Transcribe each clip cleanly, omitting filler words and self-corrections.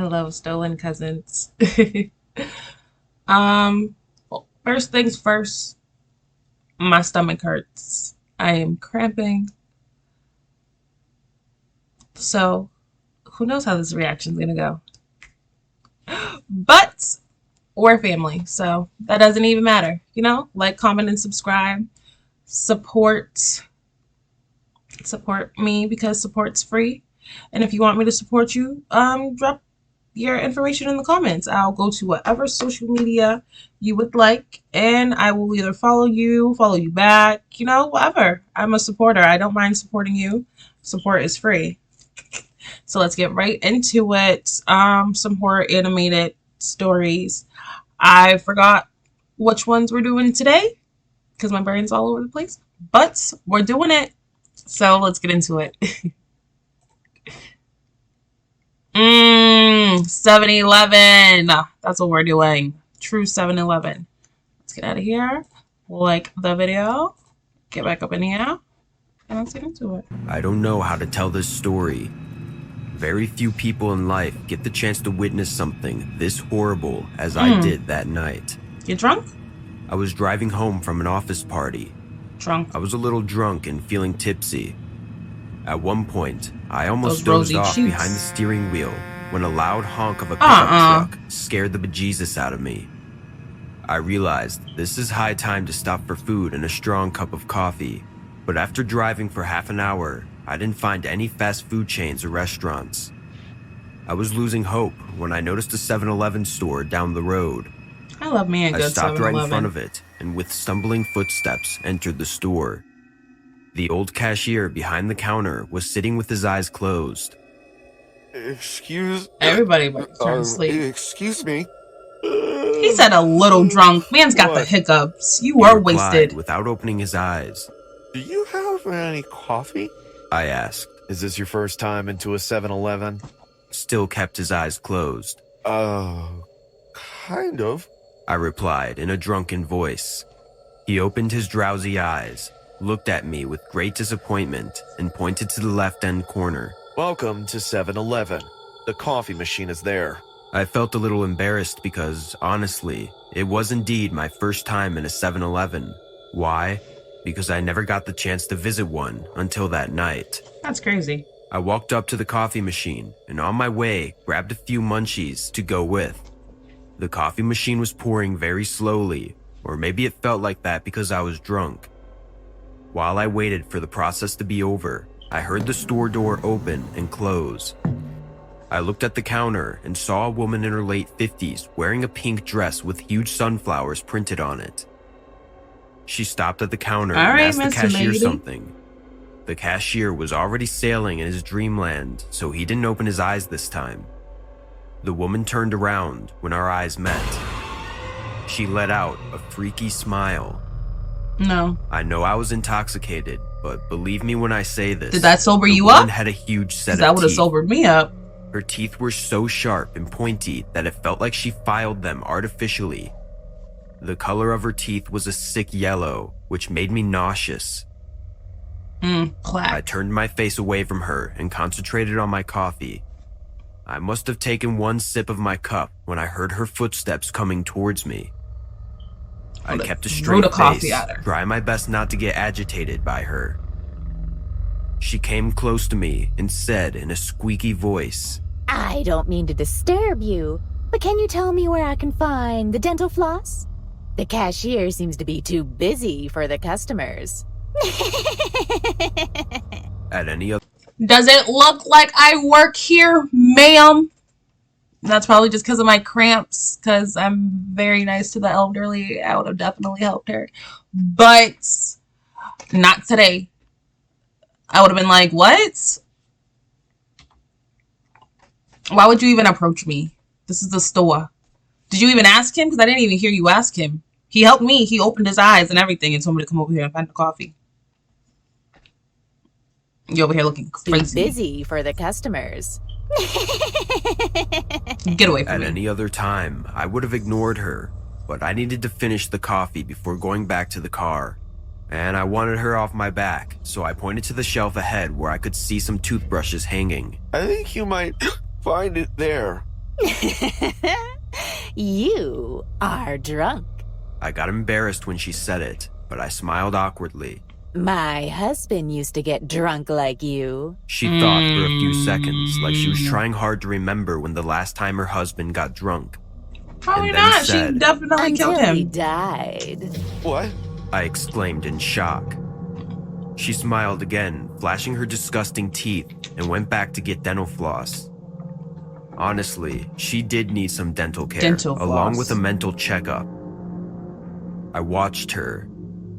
Hello, stolen cousins. um, First things first, my stomach hurts. I am cramping. So, who knows how this reaction is gonna go? But we're family, so that doesn't even matter. Like, comment, and subscribe. Support me because support's free. And if you want me to support you, drop your information in the comments. I'll go to whatever social media you would like, and I will either follow you back, whatever. I'm a supporter. I don't mind supporting you. Support is free. So let's get right into it. Some horror animated stories. I forgot which ones we're doing today because my brain's all over the place, but we're doing it. So let's get into it. 7-Eleven. That's what we're doing. True 7-Eleven. Let's get out of here. Like the video. Get back up in here. And let's get into it. I don't know how to tell this story. Very few people in life get the chance to witness something this horrible as I did that night. You drunk? I was driving home from an office party. Drunk. I was a little drunk and feeling tipsy. At one point, I almost Those dozed rosy off cheeks. behind the steering wheel when a loud honk of a pickup truck scared the bejesus out of me. I realized this is high time to stop for food and a strong cup of coffee, but after driving for half an hour, I didn't find any fast food chains or restaurants. I was losing hope when I noticed a 7-Eleven store down the road. I love me a good I stopped 7-Eleven. right in front of it and with stumbling footsteps entered the store. The old cashier behind the counter was sitting with his eyes closed. Everybody but trying to sleep. Excuse me. He said a little drunk. Man's got the What? hiccups. You He were replied wasted. without opening his eyes. Do you have any coffee? I asked. Is this your first time into a 7-Eleven? Still kept his eyes closed. Kind of. I replied in a drunken voice. He opened his drowsy eyes, looked at me with great disappointment, and pointed to the left-end corner. Welcome to 7-Eleven. The coffee machine is there. I felt a little embarrassed because, honestly, it was indeed my first time in a 7-Eleven. Why? Because I never got the chance to visit one until that night. That's crazy. I walked up to the coffee machine and on my way grabbed a few munchies to go with. The coffee machine was pouring very slowly, or maybe it felt like that because I was drunk. While I waited for the process to be over, I heard the store door open and close. I looked at the counter and saw a woman in her late 50s wearing a pink dress with huge sunflowers printed on it. She stopped at the counter and asked the cashier something. The cashier was already sailing in his dreamland, so he didn't open his eyes this time. The woman turned around when our eyes met. She let out a freaky smile. No. I know I was intoxicated, but believe me when I say this. Did that sober the you woman up? had a huge set of That would have teeth. sobered me up. Her teeth were so sharp and pointy that it felt like she filed them artificially. The color of her teeth was a sick yellow, which made me nauseous. I Plaque. turned my face away from her and concentrated on my coffee. I must have taken one sip of my cup when I heard her footsteps coming towards me. I kept a threw straight the coffee face, at her. trying my best not to get agitated by her. She came close to me and said in a squeaky voice, I don't mean to disturb you, but can you tell me where I can find the dental floss? The cashier seems to be too busy for the customers. at any other Does it look like I work here, ma'am? That's probably just because of my cramps, because I'm very nice to the elderly. I would have definitely helped her. But not today. I would have been like, what? Why would you even approach me? This is the store. Did you even ask him? Because I didn't even hear you ask him. He helped me. He opened his eyes and everything and told me to come over here and find the coffee. You over here looking Too crazy. busy for the customers. Get away from At me. any other time, I would have ignored her, but I needed to finish the coffee before going back to the car. And I wanted her off my back, so I pointed to the shelf ahead where I could see some toothbrushes hanging. I think you might find it there. You are drunk. I got embarrassed when she said it, but I smiled awkwardly. My husband used to get drunk like you. She thought for a few seconds, like she was trying hard to remember when the last time her husband got drunk. Probably And then not. said, She definitely killed Until he him. died. What? I exclaimed in shock. She smiled again, flashing her disgusting teeth, and went back to get dental floss. Honestly, she did need some dental care, Dental along floss. with a mental checkup. I watched her.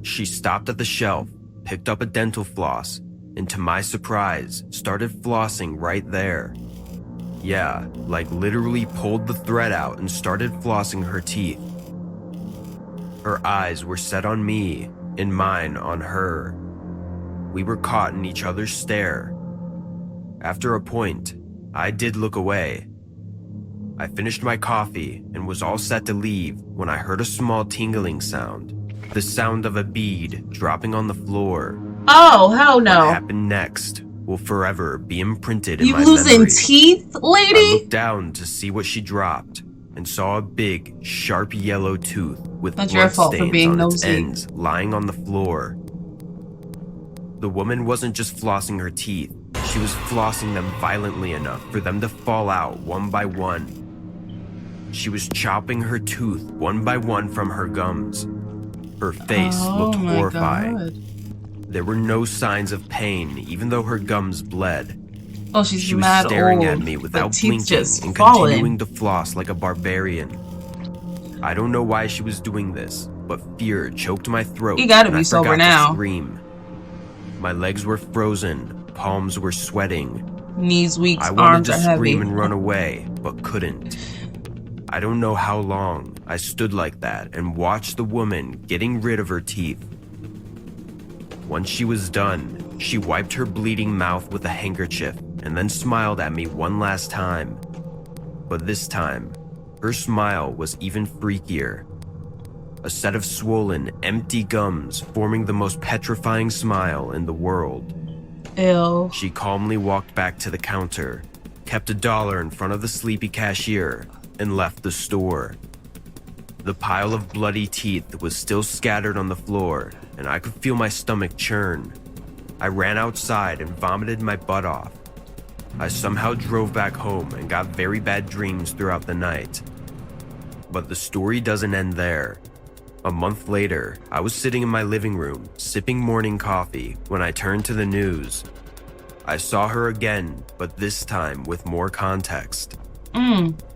She stopped at the shelf, picked up a dental floss, and to my surprise, started flossing right there. Yeah, like literally pulled the thread out and started flossing her teeth. Her eyes were set on me, and mine on her. We were caught in each other's stare. After a point, I did look away. I finished my coffee and was all set to leave when I heard a small tingling sound. The sound of a bead dropping on the floor. Oh, hell What no. happened next will forever be imprinted in You my losing memory. teeth, I lady? looked down to see what she dropped and saw a big, sharp yellow tooth with That's your fault for bloodstains being on its nosy. ends lying on the floor. The woman wasn't just flossing her teeth, she was flossing them violently enough for them to fall out one by one. She was chopping her tooth one by one from her gums. Her face looked my horrifying. God. There were no signs of pain, even though her gums bled. Oh, she's She was mad staring old. at me without The teeth blinking just and falling. continuing to floss like a barbarian. I don't know why she was doing this, but fear choked my throat. You gotta and be I sober forgot now. To scream. My legs were frozen, palms were sweating. Knees weak, I wanted arms to are heavy. scream and run away, but couldn't. I don't know how long I stood like that and watched the woman getting rid of her teeth. Once she was done, she wiped her bleeding mouth with a handkerchief and then smiled at me one last time. But this time, her smile was even freakier. A set of swollen, empty gums forming the most petrifying smile in the world. Ew. She calmly walked back to the counter, kept $1 in front of the sleepy cashier, and left the store. The pile of bloody teeth was still scattered on the floor, and I could feel my stomach churn. I ran outside and vomited my butt off. I somehow drove back home and got very bad dreams throughout the night. But the story doesn't end there. A month later, I was sitting in my living room, sipping morning coffee, when I turned to the news. I saw her again, but this time with more context.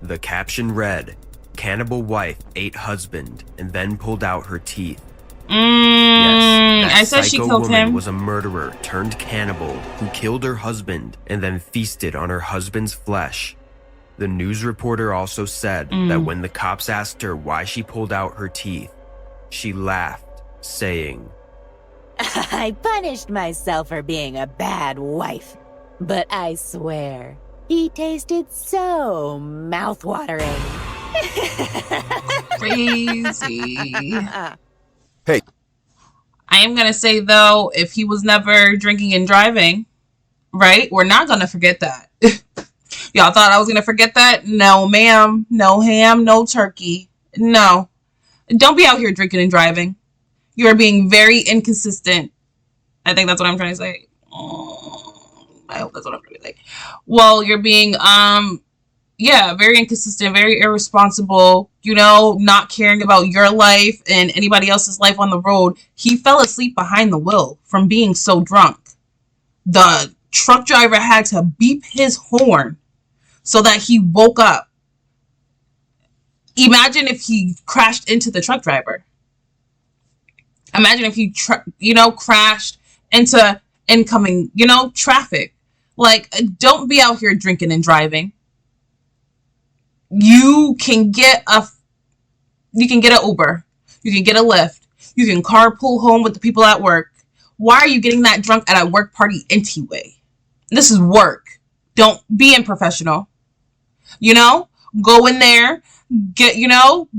The caption read, "Cannibal wife ate husband and then pulled out her teeth." Yes, that I said she psycho killed woman him. was a murderer turned cannibal who killed her husband and then feasted on her husband's flesh. The news reporter also said that when the cops asked her why she pulled out her teeth, she laughed, saying, I punished myself for being a bad wife. But I swear, he tasted so mouthwatering. Crazy. Hey. I am gonna say though, if he was never drinking and driving, right? We're not gonna forget that. Y'all thought I was gonna forget that? No, ma'am. No ham, no turkey. No. Don't be out here drinking and driving. You are being very inconsistent. I think that's what I'm trying to say. I hope that's what I'm trying to say. Well, you're being very inconsistent, very irresponsible, not caring about your life and anybody else's life on the road. He fell asleep behind the wheel from being so drunk. The truck driver had to beep his horn so that he woke up. Imagine if he crashed into the truck driver. Imagine if he, crashed into incoming, traffic. Like, don't be out here drinking and driving. You can get an Uber. You can get a Lyft. You can carpool home with the people at work. Why are you getting that drunk at a work party anyway? This is work. Don't be unprofessional. Go in there, get,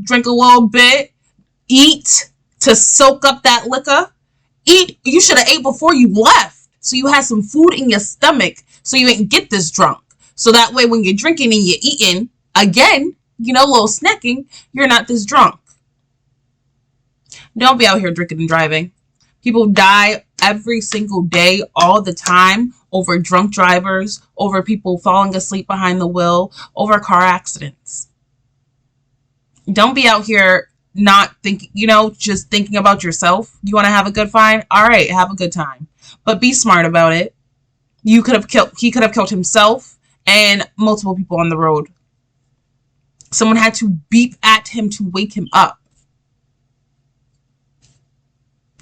drink a little bit, eat to soak up that liquor. Eat. You should have ate before you left, so you had some food in your stomach, so you ain't get this drunk. So that way when you're drinking and you're eating, again, a little snacking, you're not this drunk. Don't be out here drinking and driving. People die every single day, all the time, over drunk drivers, over people falling asleep behind the wheel, over car accidents. Don't be out here not thinking, just thinking about yourself. You want to have a good fine? All right, have a good time. But be smart about it. He could have killed himself and multiple people on the road. Someone had to beep at him to wake him up.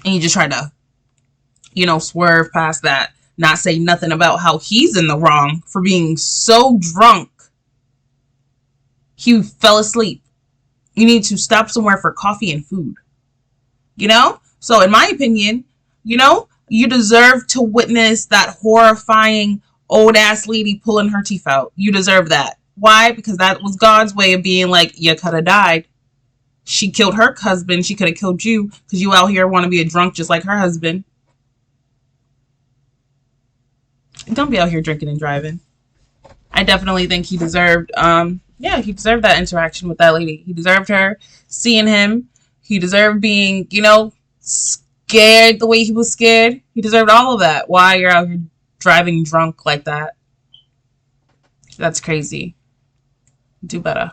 And you just tried to, swerve past that. Not say nothing about how he's in the wrong for being so drunk. He fell asleep. You need to stop somewhere for coffee and food. So in my opinion, you deserve to witness that horrifying old ass lady pulling her teeth out. You deserve that. Why? Because that was God's way of being like, you could have died. She killed her husband. She could have killed you because you out here want to be a drunk just like her husband. Don't be out here drinking and driving. I definitely think he deserved, he deserved that interaction with that lady. He deserved her seeing him. He deserved being, scared the way he was scared. He deserved all of that. Why you're out here driving drunk like that? That's crazy. Do better.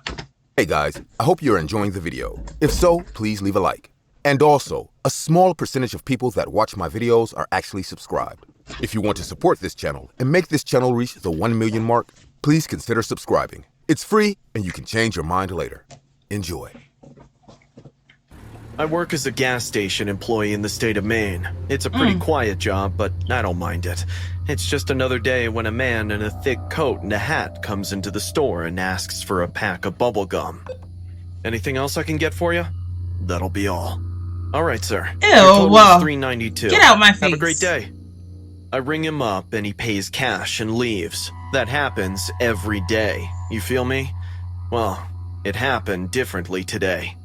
Hey guys, I hope you're enjoying the video. If so, please leave a like. And also, a small percentage of people that watch my videos are actually subscribed. If you want to support this channel and make this channel reach the 1 million mark, please consider subscribing. It's free and you can change your mind later. Enjoy. I work as a gas station employee in the state of Maine. It's a pretty quiet job, but I don't mind it. It's just another day when a man in a thick coat and a hat comes into the store and asks for a pack of bubble gum. Anything else I can get for you? That'll be all. All right, sir. Ew, Your total well, is $3.92. get out my face. Have a great day. I ring him up and he pays cash and leaves. That happens every day. You feel me? Well, it happened differently today.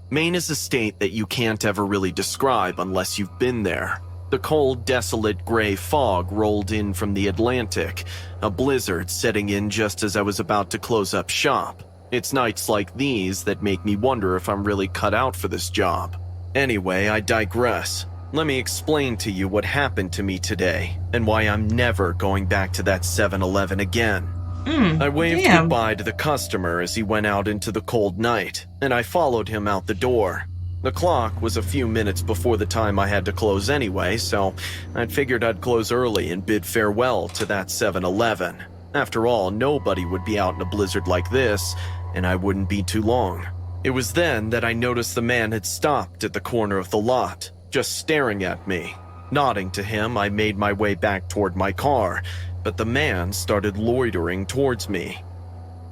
Maine is a state that you can't ever really describe unless you've been there. The cold, desolate gray fog rolled in from the Atlantic, a blizzard setting in just as I was about to close up shop. It's nights like these that make me wonder if I'm really cut out for this job. Anyway, I digress. Let me explain to you what happened to me today and why I'm never going back to that 7-Eleven again. I waved goodbye to the customer as he went out into the cold night, and I followed him out the door. The clock was a few minutes before the time I had to close anyway, so I figured I'd close early and bid farewell to that 7-Eleven. After all, nobody would be out in a blizzard like this, and I wouldn't be too long. It was then that I noticed the man had stopped at the corner of the lot, just staring at me. Nodding to him, I made my way back toward my car, but the man started loitering towards me.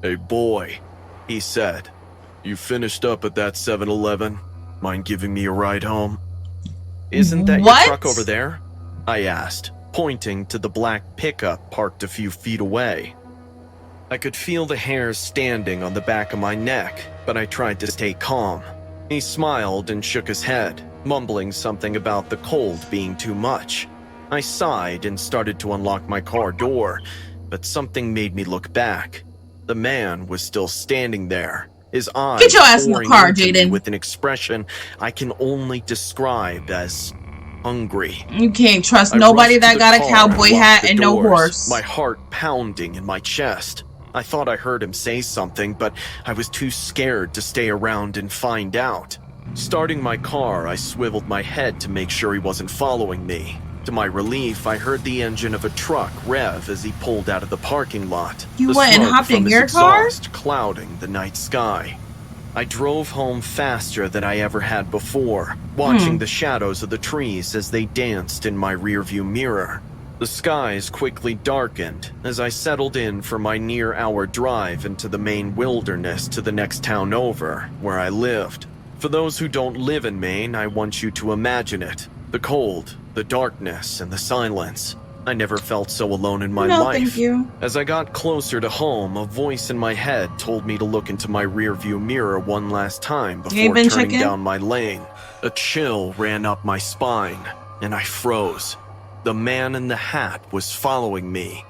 "Hey boy," he said, "you finished up at that 7-Eleven? Mind giving me a ride home?" "Isn't that your truck over there?" I asked, pointing to the black pickup parked a few feet away. I could feel the hairs standing on the back of my neck, but I tried to stay calm. He smiled and shook his head, mumbling something about the cold being too much. I sighed and started to unlock my car door, but something made me look back. The man was still standing there, his eyes Get your ass in the pouring car, into me Jaden. with an expression I can only describe as hungry. You can't trust I nobody rushed that to got a the car cowboy and locked hat the and no doors, horse. my heart pounding in my chest. I thought I heard him say something, but I was too scared to stay around and find out. Starting my car, I swiveled my head to make sure he wasn't following me. To my relief, I heard the engine of a truck rev as he pulled out of the parking lot. You the went and smoke hopped from in his your car? exhaust clouding the night sky. I drove home faster than I ever had before, watching the shadows of the trees as they danced in my rearview mirror. The skies quickly darkened as I settled in for my near-hour drive into the Maine wilderness to the next town over, where I lived. For those who don't live in Maine, I want you to imagine it. The cold, the darkness, and the silence. I never felt so alone in my life. Thank you. As I got closer to home, a voice in my head told me to look into my rearview mirror one last time before turning down my lane. A chill ran up my spine, and I froze. The man in the hat was following me.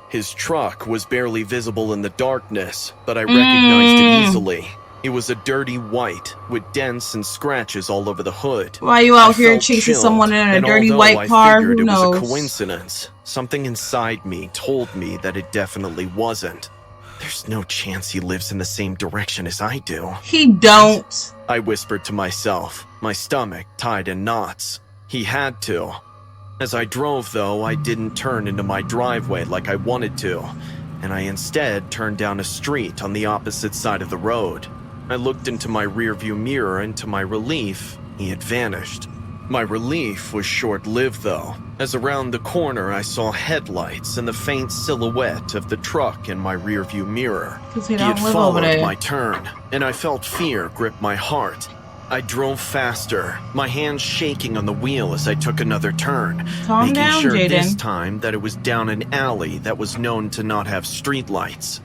His truck was barely visible in the darkness, but I recognized it easily. It was a dirty white with dents and scratches all over the hood. Why are you out I here felt chasing chilled, someone in a and dirty although white I car? figured Who it was knows? a coincidence, something inside me told me that it definitely wasn't. There's no chance he lives in the same direction as I do. He don't. I whispered to myself, my stomach tied in knots. He had to. As I drove, though, I didn't turn into my driveway like I wanted to, and I instead turned down a street on the opposite side of the road. I looked into my rearview mirror, and to my relief, he had vanished. My relief was short-lived, though, as around the corner I saw headlights and the faint silhouette of the truck in my rearview mirror. 'Cause he He don't had live over followed there. my turn, and I felt fear grip my heart. I drove faster, my hands shaking on the wheel as I took another turn, Calm making down, sure this Jaden. time that it was down an alley that was known to not have streetlights.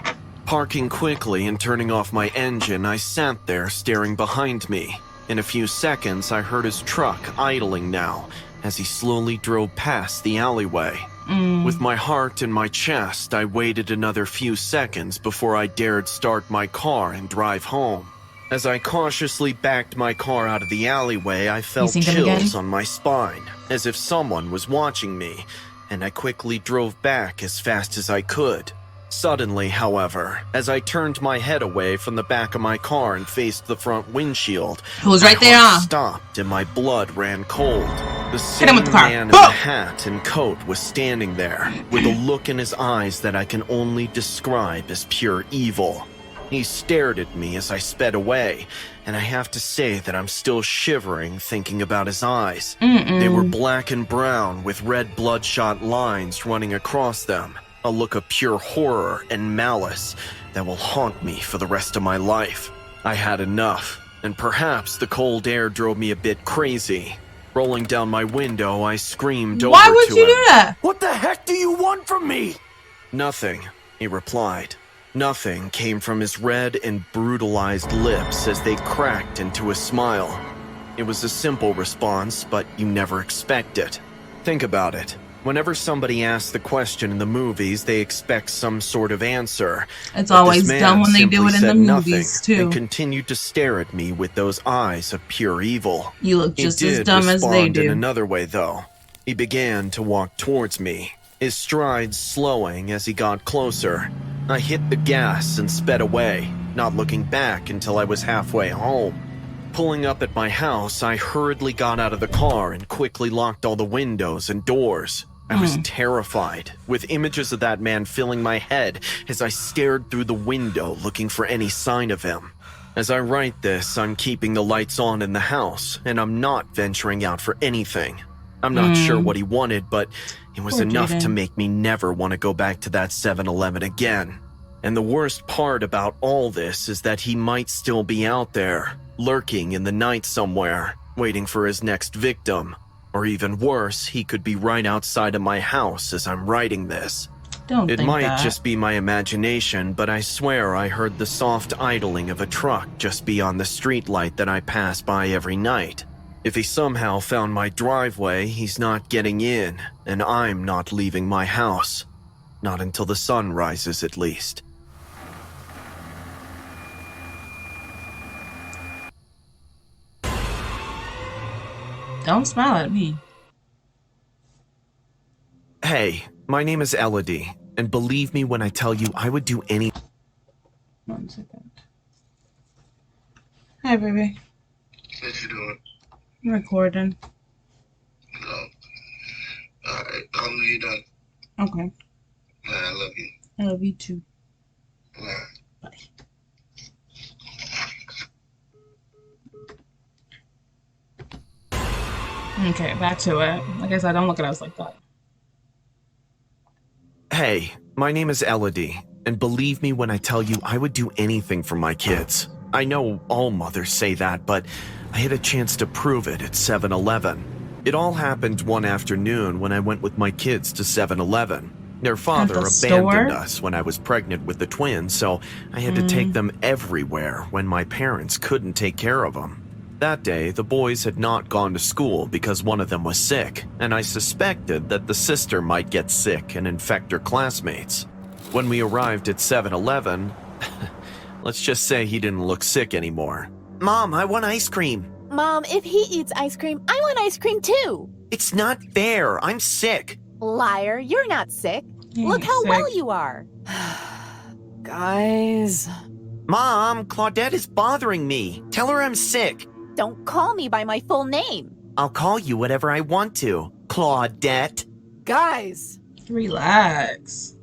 Parking quickly and turning off my engine, I sat there staring behind me. In a few seconds, I heard his truck idling now as he slowly drove past the alleyway. With my heart in my chest, I waited another few seconds before I dared start my car and drive home. As I cautiously backed my car out of the alleyway, I felt seen them chills again? on my spine, as if someone was watching me, and I quickly drove back as fast as I could. Suddenly, however, as I turned my head away from the back of my car and faced the front windshield, It was my right there, heart huh? stopped and my blood ran cold. The Hit him same with the car. man in Boom! the hat and coat was standing there, with a look in his eyes that I can only describe as pure evil. He stared at me as I sped away, and I have to say that I'm still shivering thinking about his eyes. They were black and brown with red bloodshot lines running across them, a look of pure horror and malice that will haunt me for the rest of my life. I had enough, and perhaps the cold air drove me a bit crazy. Rolling down my window, I screamed Why over would to you him. do that? What the heck do you want from me? Nothing, he replied. Nothing came from his red and brutalized lips as they cracked into a smile. It was a simple response, but you never expect it. Think about it. Whenever somebody asks the question in the movies, they expect some sort of answer. It's But always this man dumb when they do simply it in said the nothing movies, too. and continued to stare at me with those eyes of pure evil. You look He just as did dumb as they respond in do. another way, though. He began to walk towards me, his strides slowing as he got closer. I hit the gas and sped away, not looking back until I was halfway home. Pulling up at my house, I hurriedly got out of the car and quickly locked all the windows and doors. I was terrified, with images of that man filling my head as I stared through the window looking for any sign of him. As I write this, I'm keeping the lights on in the house, and I'm not venturing out for anything. I'm not sure what he wanted, but it was Poor enough to Jaden. make me never want to go back to that 7-Eleven again. And the worst part about all this is that he might still be out there, lurking in the night somewhere, waiting for his next victim. Or even worse, he could be right outside of my house as I'm writing this. Don't It think might that. just be my imagination, but I swear I heard the soft idling of a truck just beyond the streetlight that I pass by every night. If he somehow found my driveway, he's not getting in, and I'm not leaving my house. Not until the sun rises, at least. Don't smile at me. Hey, my name is Elodie, and believe me when I tell you I would do any— 1 second. Hi, baby. What you doing? I'm recording. No. Alright, I'll know you're done. Okay. I love you. I love you too. Alright. Bye. Okay, back to it. Like I said, don't look at us like that. Hey, my name is Elodie, and believe me when I tell you I would do anything for my kids. I know all mothers say that, but I had a chance to prove it at 7-Eleven. It all happened one afternoon when I went with my kids to 7-Eleven. Their father the abandoned store? us when I was pregnant with the twins, so I had to take them everywhere when my parents couldn't take care of them. That day, the boys had not gone to school because one of them was sick, and I suspected that the sister might get sick and infect her classmates. When we arrived at 7-Eleven, let's just say he didn't look sick anymore. Mom, I want ice cream. Mom, if he eats ice cream, I want ice cream too. It's not fair. I'm sick. Liar, you're not sick. He Look ain't how sick. well you are. Guys, Mom, Claudette is bothering me. Tell her I'm sick. don't call me by my full name. I'll call you whatever I want to, Claudette. Guys, Relax.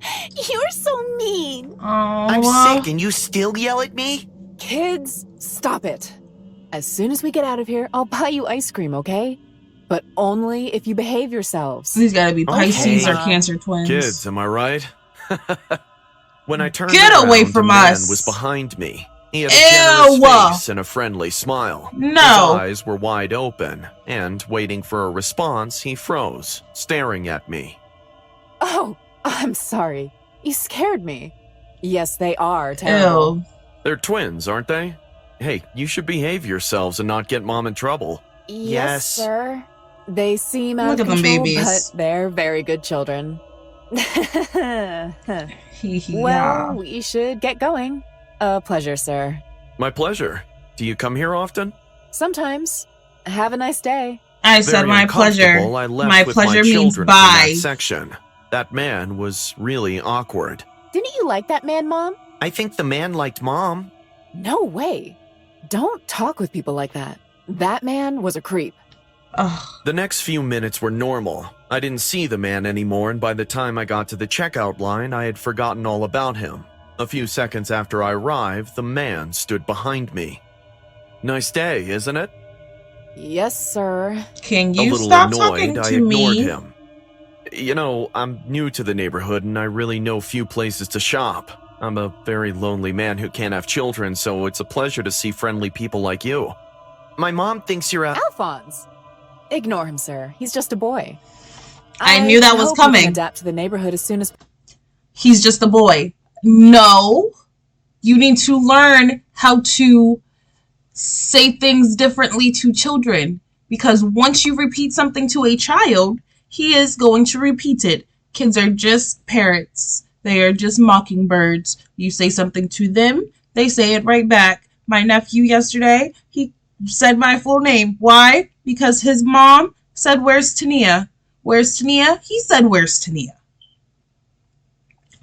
you're so mean. Oh, I'm sick and you still yell at me? Kids, stop it. As soon as we get out of here, I'll buy you ice cream, okay? But only if you behave yourselves. These gotta be Pisces or Okay. Cancer twins. Kids, am I right? When I turned Get around, away from a man us. was behind me. He had a generous Ew. face and a friendly smile. No. His eyes were wide open, and waiting for a response, he froze, staring at me. Oh, I'm sorry. You scared me. Yes, they are terrible. Ew. They're twins, aren't they? Hey, you should behave yourselves and not get Mom in trouble. Yes, sir. They seem out Look of at them control, babies. but they're very good children. Hee hee. Well, we should get going. A pleasure, sir. My pleasure. Do you come here often? Sometimes. Have a nice day. I said Very my pleasure. uncomfortable, I left My with pleasure my means children from bye. that section. That man was really awkward. Didn't you like that man, Mom? I think the man liked Mom. No way. Don't talk with people like that. That man was a creep. Ugh. The next few minutes were normal. I didn't see the man anymore, and by the time I got to the checkout line, I had forgotten all about him. A few seconds after I arrived, the man stood behind me. Nice day, isn't it? Yes, sir. Can A you little stop annoyed, talking I to ignored me? him. You know, I'm new to the neighborhood and I really know few places to shop. I'm a very lonely man who can't have children, so it's a pleasure to see friendly people like you. My mom thinks you're a... Alphonse. Ignore him, sir. He's just a boy. I knew that was hope you coming. can adapt to the neighborhood as soon as... He's just a boy. No. You need to learn how to say things differently to children. Because once you repeat something to a child, he is going to repeat it. Kids are just parrots. They are just mockingbirds. You say something to them, they say it right back. My nephew yesterday, he said my full name. Why? Because his mom said, "Where's Tania?" "Where's Tania?" He said, "Where's Tania?"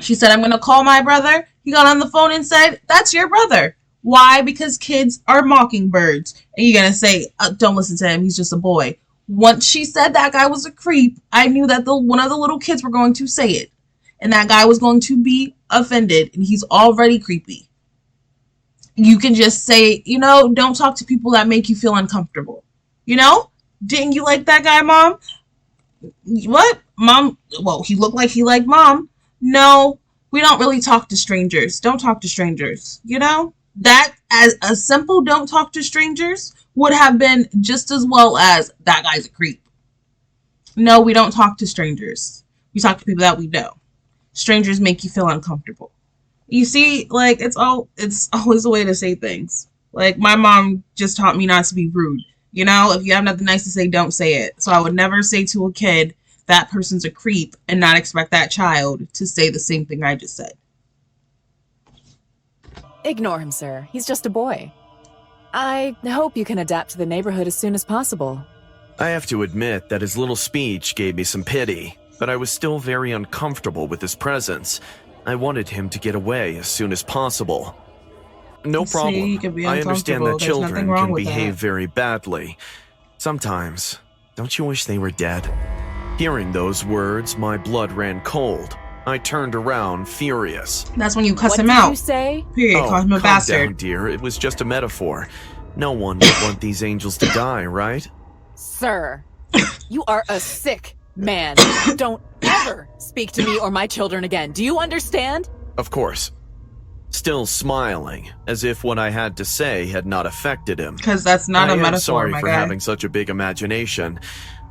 She said, "I'm going to call my brother." He got on the phone and said, "That's your brother." Why? Because kids are mockingbirds. And you're going to say, "Don't listen to him. He's just a boy." Once she said that guy was a creep, I knew that one of the little kids were going to say it. And that guy was going to be offended. And he's already creepy. You can just say, don't talk to people that make you feel uncomfortable. Didn't you like that guy, Mom? What? Mom? Well, he looked like he liked Mom. No, we don't really talk to strangers. Don't talk to strangers. That, as a simple don't talk to strangers, would have been just as well as that guy's a creep. No, we don't talk to strangers. We talk to people that we know. Strangers make you feel uncomfortable. You see, it's always a way to say things. My mom just taught me not to be rude. If you have nothing nice to say, don't say it. So I would never say to a kid, that person's a creep, and not expect that child to say the same thing I just said. Ignore him, sir. He's just a boy. I hope you can adapt to the neighborhood as soon as possible. I have to admit that his little speech gave me some pity, but I was still very uncomfortable with his presence. I wanted him to get away as soon as possible. No See, problem. you can be I understand uncomfortable. that There's nothing children wrong can with behave that. very badly. Sometimes, don't you wish they were dead? Hearing those words, my blood ran cold. I turned around, furious. That's when you cuss What him did out. you say? Period. Call him a calm bastard. down, dear. It was just a metaphor. No one would want these angels to die, right? Sir, you are a sick man. Don't ever speak to me or my children again. Do you understand? Of course. Still smiling, as if what I had to say had not affected him. Because that's not I a am metaphor, sorry my for guy. having such a big imagination.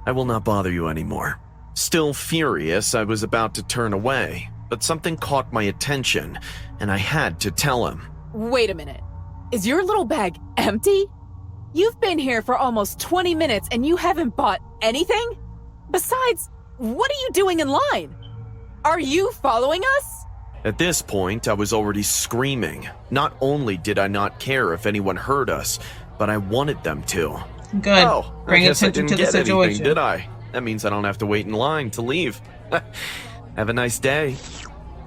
I will not bother you anymore. Still furious, I was about to turn away, but something caught my attention, and I had to tell him. Wait a minute. Is your little bag empty? You've been here for almost 20 minutes and you haven't bought anything? Besides, what are you doing in line? Are you following us? At this point, I was already screaming. Not only did I not care if anyone heard us, but I wanted them to. Good. Oh, Bring I guess I attention didn't to the get anything, situation. did I? That means I don't have to wait in line to leave. Have a nice day.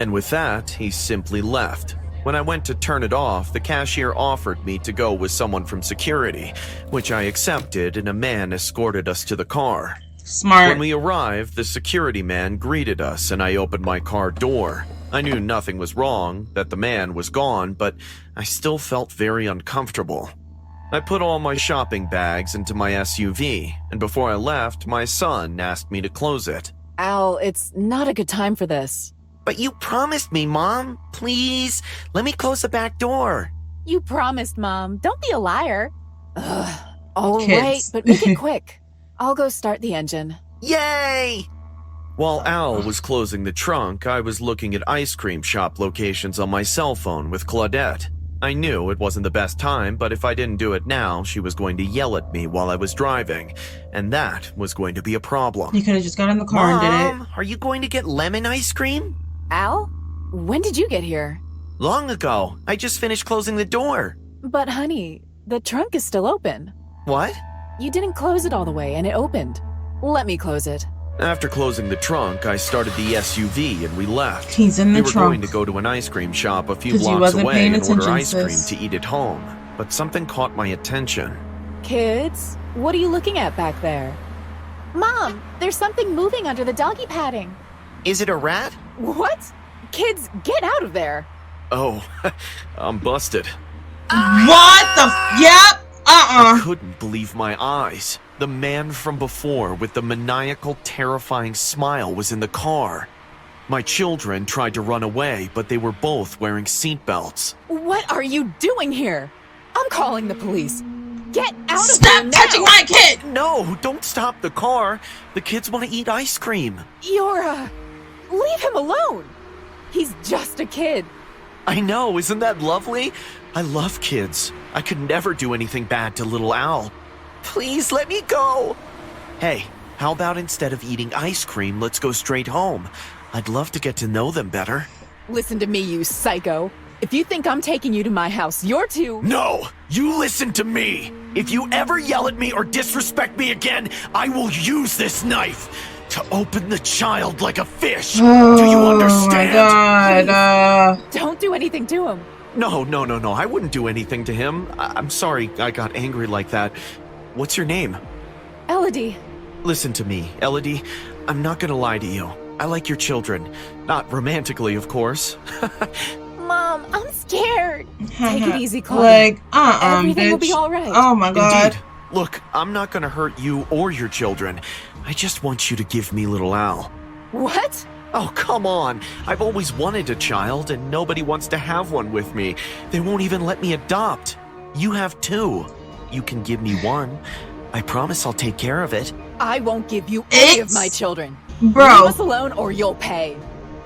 And with that, he simply left. When I went to turn it off, the cashier offered me to go with someone from security, which I accepted, and a man escorted us to the car. Smart. When we arrived, the security man greeted us, and I opened my car door. I knew nothing was wrong, that the man was gone, but I still felt very uncomfortable. I put all my shopping bags into my SUV, and before I left, my son asked me to close it. Al, it's not a good time for this. But you promised me, Mom. Please, let me close the back door. You promised, Mom. Don't be a liar. Ugh. All Kids. right, but make it quick. I'll go start the engine. Yay! While Al was closing the trunk, I was looking at ice cream shop locations on my cell phone with Claudette. I knew it wasn't the best time, but if I didn't do it now, she was going to yell at me while I was driving, and that was going to be a problem. You could have just got in the car and did it. Mom, are you going to get lemon ice cream? Al? When did you get here? Long ago. I just finished closing the door. But honey, the trunk is still open. What? You didn't close it all the way and it opened. Let me close it. After closing the trunk, I started the SUV and we left. He's in the We were trunk. going to go to an ice cream shop a few 'Cause he blocks wasn't away paying and order attention, ice cream sis. to eat at home, but something caught my attention. Kids, what are you looking at back there? Mom, there's something moving under the doggy padding. Is it a rat? What? Kids, get out of there. Oh, I'm busted. What the? Yep. I couldn't believe my eyes. The man from before with the maniacal, terrifying smile was in the car. My children tried to run away, but they were both wearing seatbelts. What are you doing here? I'm calling the police. Get out of Stop here now. touching my kid. No, don't stop the car. The kids want to eat ice cream. Yora, leave him alone. He's just a kid. I know, isn't that lovely? I love kids. I could never do anything bad to little Al. Please let me go. Hey, how about instead of eating ice cream, let's go straight home? I'd love to get to know them better. Listen to me, you psycho. If you think I'm taking you to my house, you're too... No, you listen to me. If you ever yell at me or disrespect me again, I will use this knife to open the child like a fish. Do you understand? Oh my god. Don't do anything to him. No, I wouldn't do anything to him. I'm sorry I got angry like that. What's your name? Elodie. Listen to me, Elodie. I'm not gonna lie to you. I like your children. Not romantically, of course. Mom, I'm scared. Take it easy, Chloe. Like, Everything bitch. will be all right. Oh my god. Indeed. Look, I'm not gonna hurt you or your children. I just want you to give me little Al. What? Oh, come on. I've always wanted a child, and nobody wants to have one with me. They won't even let me adopt. You have two. You can give me one. I promise I'll take care of it. I won't give you any of It's- my children. Leave Bro. us alone or you'll pay.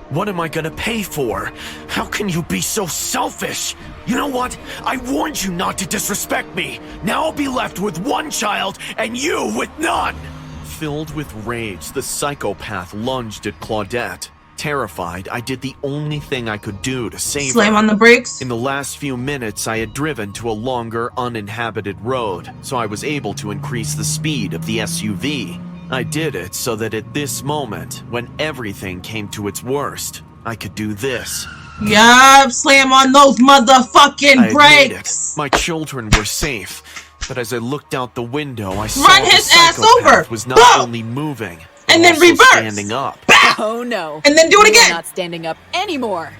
What am I gonna pay for? How can you be so selfish? You know what? I warned you not to disrespect me. Now I'll be left with one child and you with none. Filled with rage, the psychopath lunged at Claudette. Terrified, I did the only thing I could do to save Slam her. on the brakes. In the last few minutes, I had driven to a longer, uninhabited road, so I was able to increase the speed of the SUV. I did it so that at this moment, when everything came to its worst, I could do this. Yup. Slam on those motherfucking I had made it. brakes. My children were safe, but as I looked out the window, I saw Run the his ass psychopath over. was not Boom. only moving, And but then also reverse. standing up. Oh no. And then do it You are again. not standing up anymore.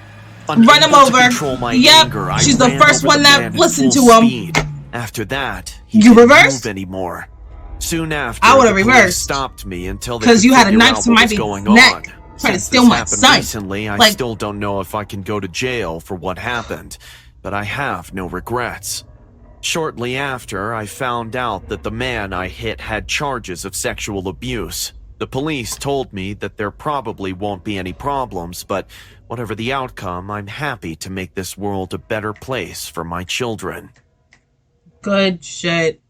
Run him Unable to over. control my Yep, anger, I she's the ran first over one the that man at listened full to him. speed. After that, he You didn't reversed? move anymore. Soon after, I would've the police reversed. stopped me until they 'Cause could you had a figure knife out to what my was baby's going neck, on. trying to Since steal this my happened son. recently, I Like- still don't know if I can go to jail for what happened, but I have no regrets. Shortly after, I found out that the man I hit had charges of sexual abuse. The police told me that there probably won't be any problems, but whatever the outcome, I'm happy to make this world a better place for my children. Good shit.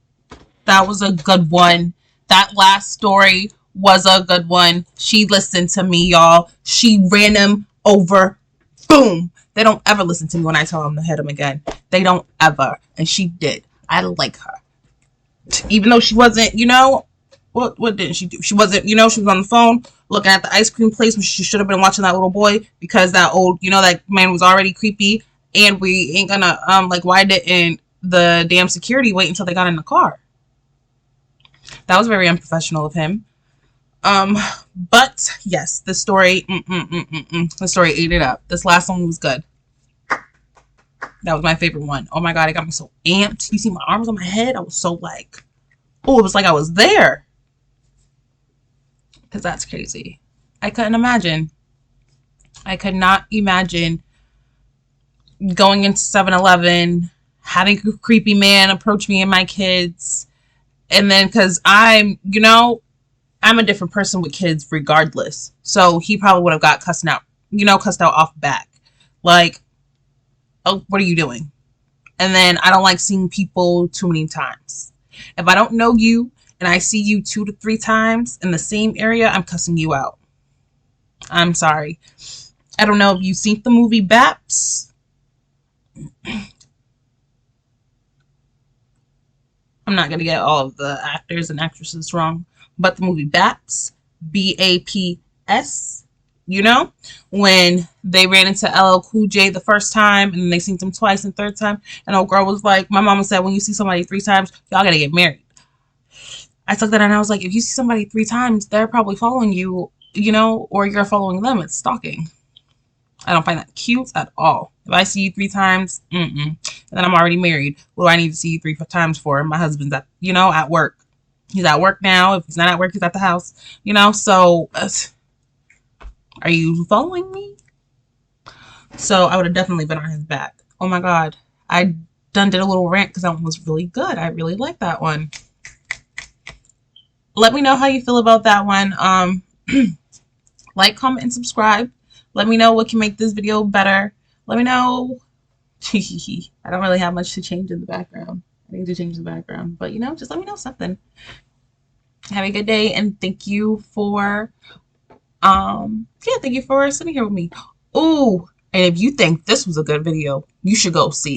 That was a good one. That last story was a good one. She listened to me, y'all. She ran him over boom. They don't ever listen to me when I tell them to hit them again. They don't ever. And she did. I like her. Even though she wasn't, you know, what didn't she do? She wasn't, you know, she was on the phone looking at the ice cream place when she should have been watching that little boy, because that old, you know, that man was already creepy, and we ain't gonna, like, why didn't the damn security wait until they got in the car? That was very unprofessional of him. But yes, the story, the story ate it up. This last one was good. That was my favorite one. Oh my God, it got me so amped. You see my arms on my head? I was so like, oh, it was like I was there. Because that's crazy. I couldn't imagine. I could not imagine going into 7-Eleven, having a creepy man approach me and my kids. And then, because I'm, you know, I'm a different person with kids regardless. So he probably would have got cussed out off back. Like, oh, what are you doing? And then I don't like seeing people too many times. If I don't know you and I see you 2 to 3 times in the same area, I'm cussing you out. I'm sorry. I don't know if you've seen the movie Baps. I'm not going to get all of the actors and actresses wrong, but the movie Baps, B-A-P-S, you know, when they ran into LL Cool J the first time and then they seen him twice and third time, and old girl was like, my mama said, when you see somebody 3 times, y'all got to get married. I took that and I was like, if you see somebody 3 times, they're probably following you, you know, or you're following them. It's stalking. I don't find that cute at all. If I see you 3 times, and then I'm already married, what do I need to see you 3 times for? My husband's at, you know, at work. He's at work now. If he's not at work, he's at the house, you know, so are you following me? So I would have definitely been on his back. Oh my God. I done did a little rant because that one was really good. I really like that one. Let me know how you feel about that one. Like, comment, and subscribe. Let me know what can make this video better. Let me know. I don't really have much to change in the background. I need to change the background. But, you know, just let me know something. Have a good day, and thank you for thank you for sitting here with me. Ooh, and if you think this was a good video, you should go see